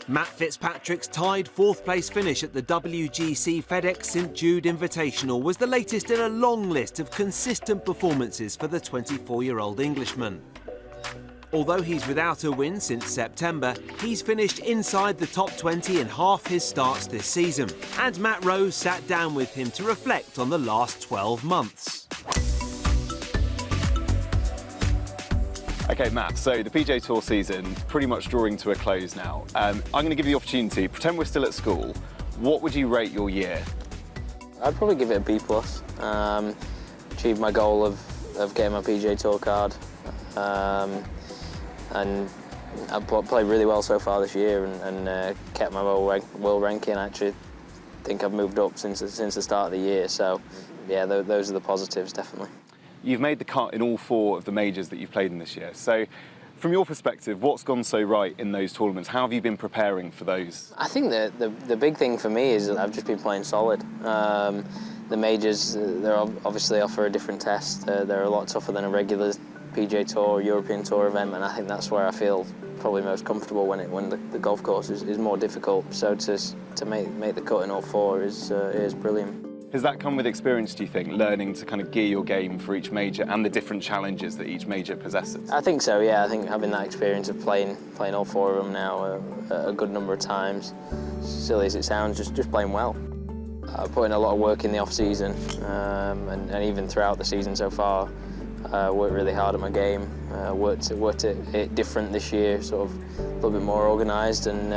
Matt Fitzpatrick's tied fourth-place finish at the WGC FedEx St Jude Invitational was the latest in a long list of consistent performances for the 24-year-old Englishman. Although he's without a win since September, he's finished inside the top 20 in half his starts this season. And Matt Rose sat down with him to reflect on the last 12 months. OK, Matt, so the PGA Tour season pretty much drawing to a close now. I'm going to give you the opportunity, pretend we're still at school. What would you rate your year? I'd probably give it a B+. Achieved my goal of getting my PGA Tour card. And I've played really well so far this year and kept my world ranking. I actually think I've moved up since the start of the year. So, yeah, those are the positives, definitely. You've made the cut in all 4 of the majors that you've played in this year. So, from your perspective, what's gone so right in those tournaments? How have you been preparing for those? I think the big thing for me is that I've just been playing solid. The majors, they obviously offer a different test. They're a lot tougher than a regular PGA Tour or European Tour event, and I think that's where I feel probably most comfortable when the golf course is more difficult. So to make the cut in all 4 is brilliant. Has that come with experience, do you think, learning to kind of gear your game for each major and the different challenges that each major possesses? I think so, yeah. I think having that experience of playing all 4 of them now a good number of times, silly as it sounds, just playing well. I put in a lot of work in the off-season and even throughout the season so far. Worked really hard at my game, worked it different this year, sort of a little bit more organised, and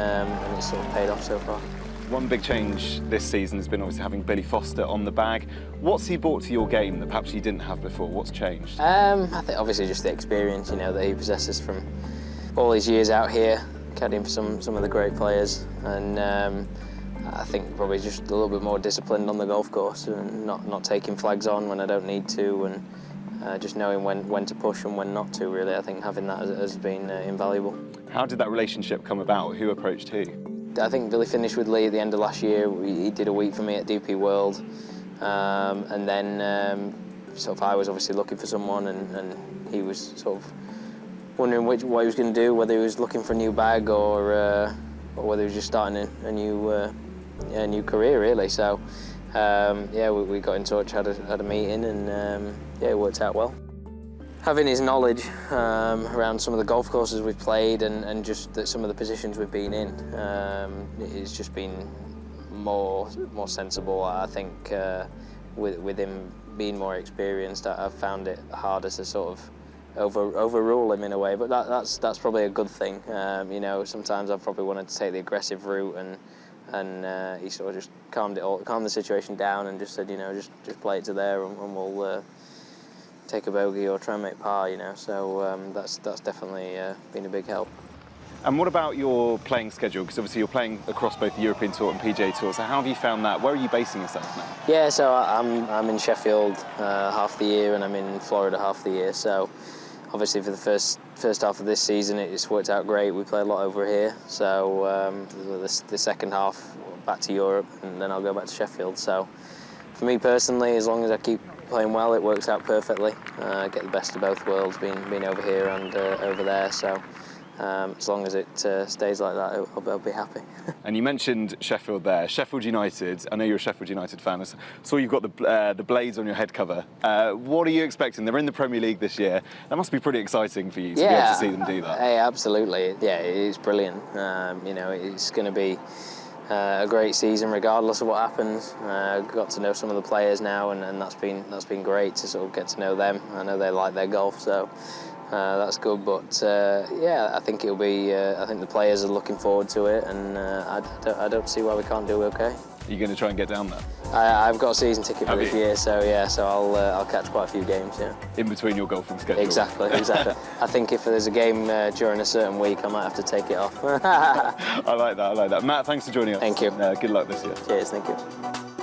it's sort of paid off so far. One big change this season has been obviously having Billy Foster on the bag. What's he brought to your game that perhaps you didn't have before? What's changed? I think obviously just the experience, that he possesses from all these years out here, caddying for some of the great players, and I think probably just a little bit more disciplined on the golf course and not taking flags on when I don't need to, and just knowing when to push and when not to, really. I think having that has been invaluable. How did that relationship come about? Who approached who? I think Billy finished with Lee at the end of last year. He did a week for me at DP World, and then sort of I was obviously looking for someone, and he was sort of wondering what he was going to do, whether he was looking for a new bag or whether he was just starting a new career, really. So yeah, we got in touch, had a meeting, and yeah, it worked out well. Having his knowledge around some of the golf courses we've played and just some of the positions we've been in, it's just been more sensible. I think with him being more experienced, I've found it harder to sort of overrule him in a way, but that's probably a good thing. Sometimes I've probably wanted to take the aggressive route, and he sort of just calmed the situation down and just said, just play it to there, and we'll take a bogey or try and make par, So that's definitely been a big help. And what about your playing schedule? Because obviously you're playing across both the European Tour and PGA Tour. So how have you found that? Where are you basing yourself now? Yeah, so I'm in Sheffield half the year, and I'm in Florida half the year. So obviously for the first half of this season, it's worked out great. We play a lot over here. So the second half, back to Europe, and then I'll go back to Sheffield. So for me personally, as long as I keep playing well, it works out perfectly. Get the best of both worlds, being over here and over there. So as long as it stays like that, I'll be happy. And you mentioned Sheffield there. Sheffield United, I know you're a Sheffield United fan. I saw you've got the blades on your head cover. What are you expecting? They're in the Premier League this year. That must be pretty exciting for you to be able to see them do that. Hey, absolutely. Yeah, it's brilliant. It's going to be a great season regardless of what happens. Got to know some of the players now, and that's been great to sort of get to know them. I know they like their golf, so that's good. But yeah, I think it'll be. I think the players are looking forward to it, and I don't see why we can't do okay. Are you going to try and get down there? I've got a season ticket for this year, so yeah, so I'll catch quite a few games, yeah. In between your golfing schedule? Exactly. I think if there's a game during a certain week, I might have to take it off. I like that. Matt, thanks for joining us. Thank you. Good luck this year. Cheers, thank you.